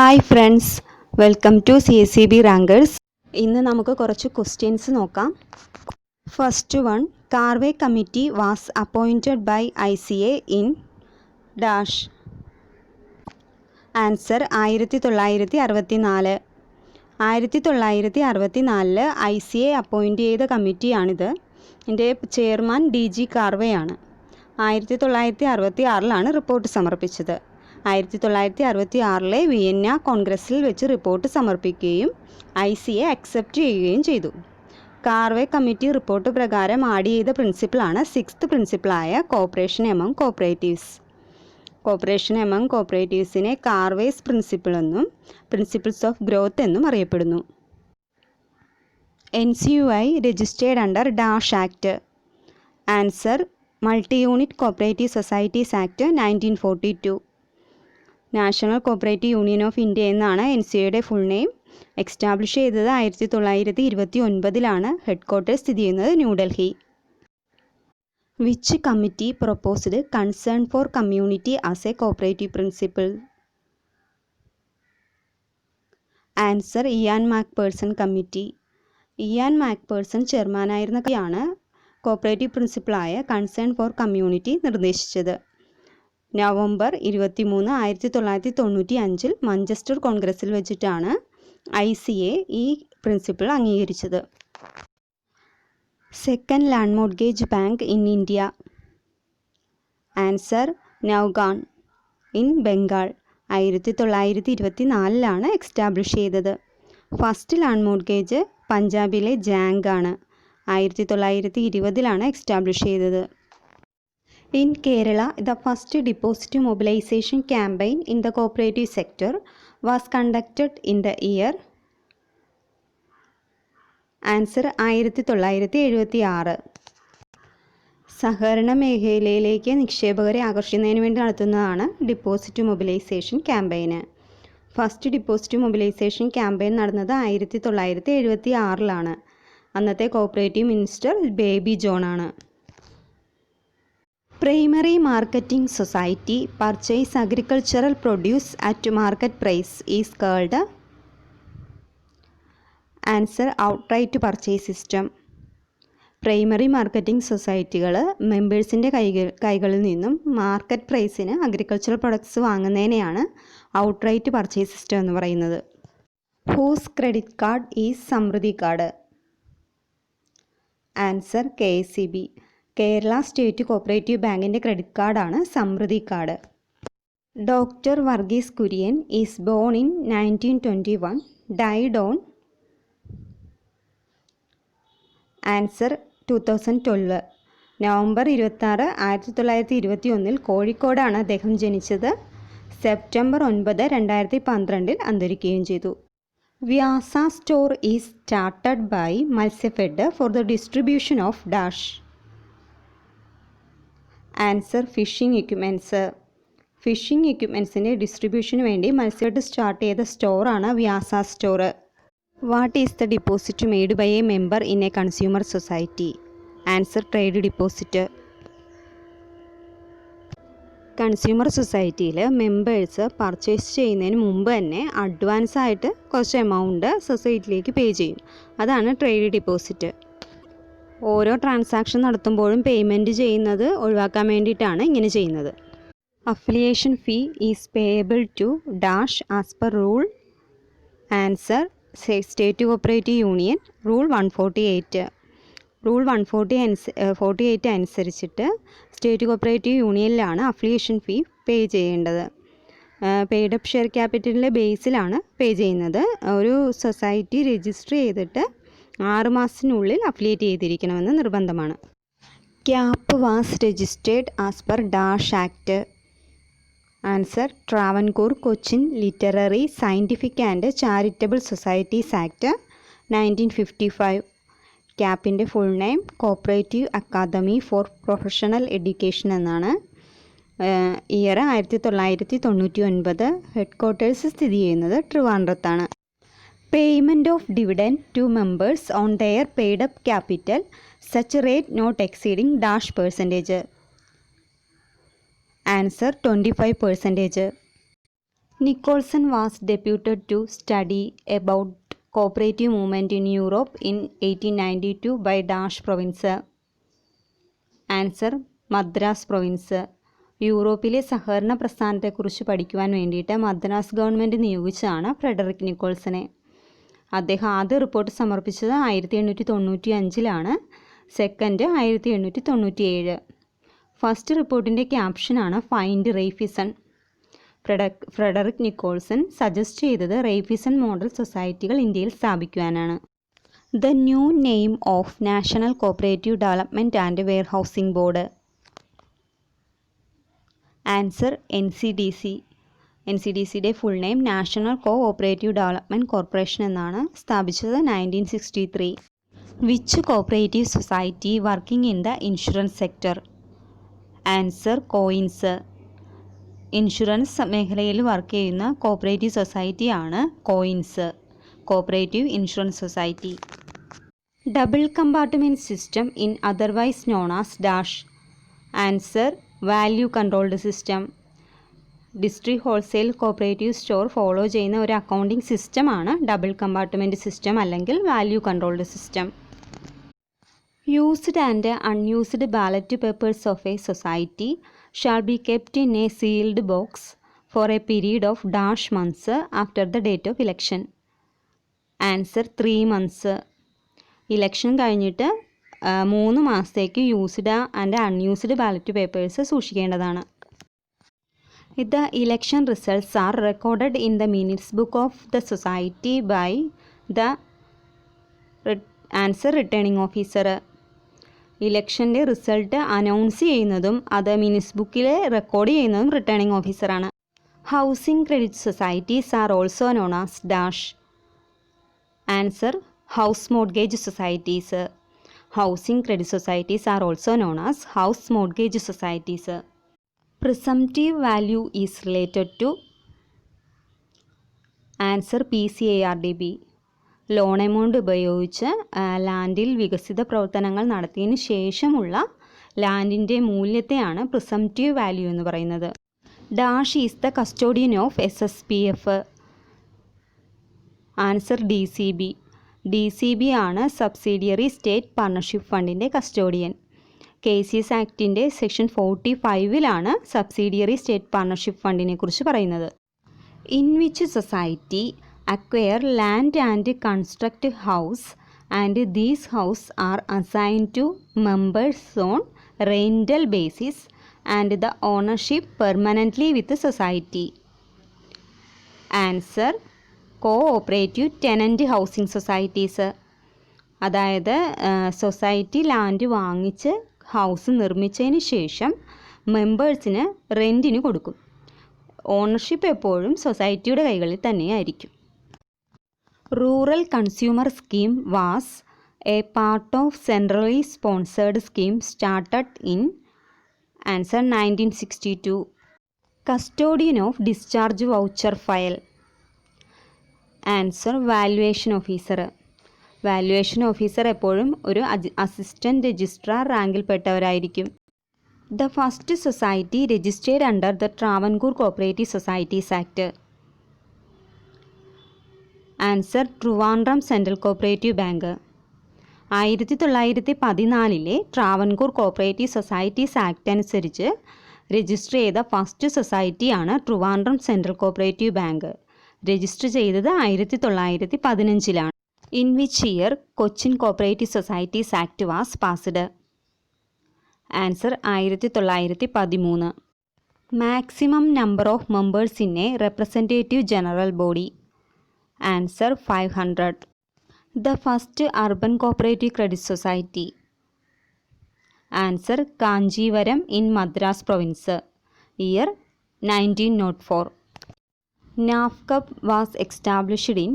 Hi friends, welcome to CSEB rankers. ഇന്ന് നമുക്ക് കുറച്ച് ക്വസ്റ്റ്യൻസ് നോക്കാം. First one, Karve committee was appointed by ICA in dash. Answer 1964. 1964 ICA appoint ചെയ്ത കമ്മിറ്റിയാണിത്. ഇതിൻ്റെ ചെയർമാൻ DG കാർവേ ആണ്. 1966 റിപ്പോർട്ട് സമർപ്പിച്ചത്. 1966 വിയന്ന കോൺഗ്രസിൽ വെച്ച് റിപ്പോർട്ട് സമർപ്പിക്കുകയും ICA അക്സെപ്റ്റ് ചെയ്യുകയും ചെയ്തു. കാർവേ കമ്മിറ്റി റിപ്പോർട്ട് പ്രകാരം ആഡ് ചെയ്ത പ്രിൻസിപ്പിളാണ് 6th പ്രിൻസിപ്പിളായ cooperation among cooperatives. Cooperation among കോപ്പറേറ്റീവ്സിനെ കാർവേസ് പ്രിൻസിപ്പിൾ എന്നും പ്രിൻസിപ്പിൾസ് ഓഫ് ഗ്രോത്ത് എന്നും അറിയപ്പെടുന്നു. NCUI registered under dash act. Answer multi unit cooperative societies act 1942. National cooperative union of India എന്നാണ് NCUIയുടെ ഫുൾ നെയിം. എക്സ്റ്റാബ്ലിഷ് ചെയ്തത് 1929. ഹെഡ് ക്വാർട്ടേഴ്സ് സ്ഥിതി ചെയ്യുന്നത് New Delhi. Which committee proposed concern for community as a cooperative principle? Answer Ian Macpherson committee. Ian Macpherson ചെയർമാനായിരുന്നയാണ് cooperative പ്രിൻസിപ്പിളായ concern for community നിർദ്ദേശിച്ചത്. November 23, 1995 Manchester കോൺഗ്രസിൽ വെച്ചിട്ടാണ് ICA ഈ പ്രിൻസിപ്പിൾ അംഗീകരിച്ചത്. Second land mortgage bank in India. Answer Naogaon in Bengal. 1924 establish ചെയ്തത്. First land mortgage പഞ്ചാബിലെ ജാങ്ക് ആണ്. 1920 എക്സ്റ്റാബ്ലിഷ് ചെയ്തത്. In Kerala, the first deposit mobilization campaign in the cooperative sector was conducted in the year. Answer 1976. സഹകരണ മേഖലയിലേക്ക് നിക്ഷേപകരെ ആകർഷിക്കുന്നതിന് വേണ്ടി നടത്തുന്നതാണ് ഡിപ്പോസിറ്റ് മൊബിലൈസേഷൻ ക്യാമ്പയിന്. ഫസ്റ്റ് ഡിപ്പോസിറ്റ് മൊബിലൈസേഷൻ ക്യാമ്പയിൻ നടന്നത് 1976. അന്നത്തെ കോപ്പറേറ്റീവ് മിനിസ്റ്റർ ബേബി ജോൺ ആണ്. Primary marketing society purchase agricultural produce at market price is called. Answer outright purchase system. Primary marketing സൊസൈറ്റികൾ മെമ്പേഴ്സിൻ്റെ കൈകളിൽ നിന്നും മാർക്കറ്റ് പ്രൈസിന് അഗ്രികൾച്ചറൽ പ്രൊഡക്ട്സ് വാങ്ങുന്നതിനെയാണ് ഔട്ട്റൈറ്റ് പർച്ചേസ് സിസ്റ്റം എന്ന് പറയുന്നത്. Whose credit card is Samriddhi card? Answer KSEB. Kerala state cooperative ബാങ്കിൻ്റെ credit കാർഡാണ് Samriddhi card. Doctor Varghese Kurien is born in 1921, died on? Answer 2012. November 26, 1921 കോഴിക്കോടാണ് അദ്ദേഹം ജനിച്ചത്. സെപ്റ്റംബർ 9, 2012 അന്തരിക്കുകയും ചെയ്തു. Vyasa store is started by Matsyafed for the distribution of dash. Answer fishing equipments. Fishing എക്യുപ്മെൻറ്റ്സിൻ്റെ ഡിസ്ട്രിബ്യൂഷന് വേണ്ടി മത്സ്യഫെഡ് സ്റ്റാർട്ട് ചെയ്ത സ്റ്റോറാണ് Vyasa store. What is the deposit made by a member in a consumer society? Answer trade deposit. Consumer സൊസൈറ്റിയിൽ members purchase ചെയ്യുന്നതിന് മുമ്പ് തന്നെ advance ആയിട്ട് കുറച്ച് എമൗണ്ട് സൊസൈറ്റിയിലേക്ക് പേ ചെയ്യും. അതാണ് ട്രേഡ് ഡിപ്പോസിറ്റ്. ഓരോ ട്രാൻസാക്ഷൻ നടത്തുമ്പോഴും പേയ്മെൻറ്റ് ചെയ്യുന്നത് ഒഴിവാക്കാൻ വേണ്ടിയിട്ടാണ് ഇങ്ങനെ ചെയ്യുന്നത്. Affiliation fee is payable to dash as per rule. Answer state cooperative union rule 148. Rule 148 അനുസരിച്ചിട്ട് സ്റ്റേറ്റ് കോപ്പറേറ്റീവ് യൂണിയനിലാണ് അഫിലിയേഷൻ ഫീ പേ ചെയ്യേണ്ടത്. പെയ്ഡപ്പ് ഷെയർ ക്യാപിറ്റലിൻ്റെ ബേസിലാണ് പേ ചെയ്യുന്നത്. ഒരു സൊസൈറ്റി രജിസ്റ്റർ ചെയ്തിട്ട് 6 മാസത്തിനുള്ളിൽ അഫിലിയേറ്റ് ചെയ്തിരിക്കണമെന്ന് നിർബന്ധമാണ്. CAPE was registered as per dash act. Answer Travancore Cochin literary scientific and charitable societies act 1955. ക്യാപ്പിൻ്റെ full name cooperative academy for professional education എന്നാണ്. ഇയർ 1999. ഹെഡ് ക്വാർട്ടേഴ്സ് സ്ഥിതി ചെയ്യുന്നത് ട്രിവാൻഡ്രത്താണ്. Payment of dividend to members on their paid up capital such rate not exceeding dash percentage. Answer 25%. Nicholson was deputed to study about cooperative movement in Europe in 1892 by Dash province. Answer Madras province. യൂറോപ്പിലെ സഹകരണ പ്രസ്ഥാനത്തെക്കുറിച്ച് പഠിക്കുവാൻ വേണ്ടിയിട്ട് Madras government നിയോഗിച്ചതാണ് Frederick നിക്കോൾസനെ. അദ്ദേഹം ആദ്യ report സമർപ്പിച്ചത് 1895 സെക്കൻഡ് 1897. ഫസ്റ്റ് റിപ്പോർട്ടിൻ്റെ ക്യാപ്ഷനാണ് find Raiffeisen. Frederick Nicholson suggest ചെയ്തത് റെയ്ഫിസൺ മോഡൽ സൊസൈറ്റികൾ ഇന്ത്യയിൽ സ്ഥാപിക്കുവാനാണ്. The new name of national cooperative development and warehousing board. Answer NCDC. NCDCയുടെ full name national cooperative development corporation എന്നാണ്. സ്ഥാപിച്ചത് 1963. Which cooperative society working in the insurance sector? Answer coins. Insurance മേഖലയിൽ work ചെയ്യുന്ന cooperative സൊസൈറ്റിയാണ് COINS, cooperative insurance society. Double compartment system in otherwise known as dash. Answer value controlled system. District wholesale cooperative store follow ചെയ്യുന്ന ഒരു accounting സിസ്റ്റമാണ് double compartment system അല്ലെങ്കിൽ value controlled system. Used and unused ballot papers of a society shall be kept in a sealed box for a period of dash months after the date of election. Answer 3 months. Election കഴിഞ്ഞിട്ട് 3 മാസത്തേക്ക് used and unused ballot papers സൂക്ഷിക്കേണ്ടതാണ്. The election results are recorded in the minutes book of the society by the answer returning officer. ഇലക്ഷൻ്റെ result announce ചെയ്യുന്നതും അത് minutes ബുക്കിൽ record ചെയ്യുന്നതും returning ഓഫീസറാണ്. Housing credit societies are also known as dash. Answer house mortgage societies. Housing credit societies are also known as house mortgage societies. Presumptive value is related to. Answer PCARDB. Loan amount ഉപയോഗിച്ച് ലാൻഡിൽ വികസിത പ്രവർത്തനങ്ങൾ നടത്തിയതിന് ശേഷമുള്ള ലാൻഡിൻ്റെ മൂല്യത്തെയാണ് presumptive value എന്ന് പറയുന്നത്. Dash is the custodian of SSPF. Answer DCB. DCB ആണ് subsidiary state partnership ഫണ്ടിൻ്റെ കസ്റ്റോഡിയൻ. KCS ആക്ടിൻ്റെ സെക്ഷൻ 45 സബ്സിഡിയറി സ്റ്റേറ്റ് പാർട്ണർഷിപ്പ് ഫണ്ടിനെ കുറിച്ച് പറയുന്നത്. In which society acquire land and construct house and these house are assigned to members on rental basis and the ownership permanently with the society. Answer cooperative tenant housing societies. അതായത് society land വാങ്ങിച്ച് house നിർമ്മിച്ചതിന് ശേഷം മെമ്പേഴ്സിന് റെൻറ്റിന് കൊടുക്കും. Ownership എപ്പോഴും സൊസൈറ്റിയുടെ കൈകളിൽ തന്നെയായിരിക്കും. Rural Consumer Scheme was a part of centrally sponsored scheme started in answer 1962. Custodian of discharge voucher file. Answer valuation officer. Valuation officer എപ്പോഴും ഒരു അസിസ്റ്റൻറ്റ് രജിസ്ട്രാർ റാങ്കിൽപ്പെട്ടവരായിരിക്കും. The first society registered under the Travancore Cooperative Societies Act. Answer Trivandrum central cooperative bank. 1914 Travancore cooperative societies act അനുസരിച്ച് register ചെയ്ത first സൊസൈറ്റിയാണ് Trivandrum central cooperative bank. Register ചെയ്തത് 1915. In which year Cochin cooperative societies act was passed? Answer 1913. Maximum number of members in a representative general body. Answer 500. The first urban cooperative credit society. Answer Kanjeevaram in Madras province. Year 1904. NAFCUB was established in.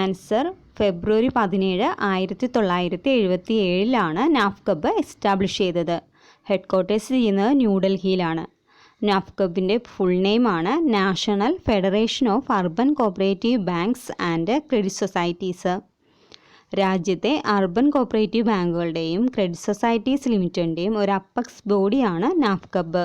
Answer February 17, 1977 നാഫ്കബ് establish ചെയ്തത്. Headquarters ചെയ്യുന്നത് ന്യൂഡൽഹിയിലാണ്. നാഫ്കബിൻ്റെ full നെയിമാണ് national federation of urban cooperative banks and credit societies. രാജ്യത്തെ urban cooperative ബാങ്കുകളുടെയും credit societies ലിമിറ്റഡിൻ്റെയും ഒരു apex ബോഡിയാണ് നാഫ്കബ്.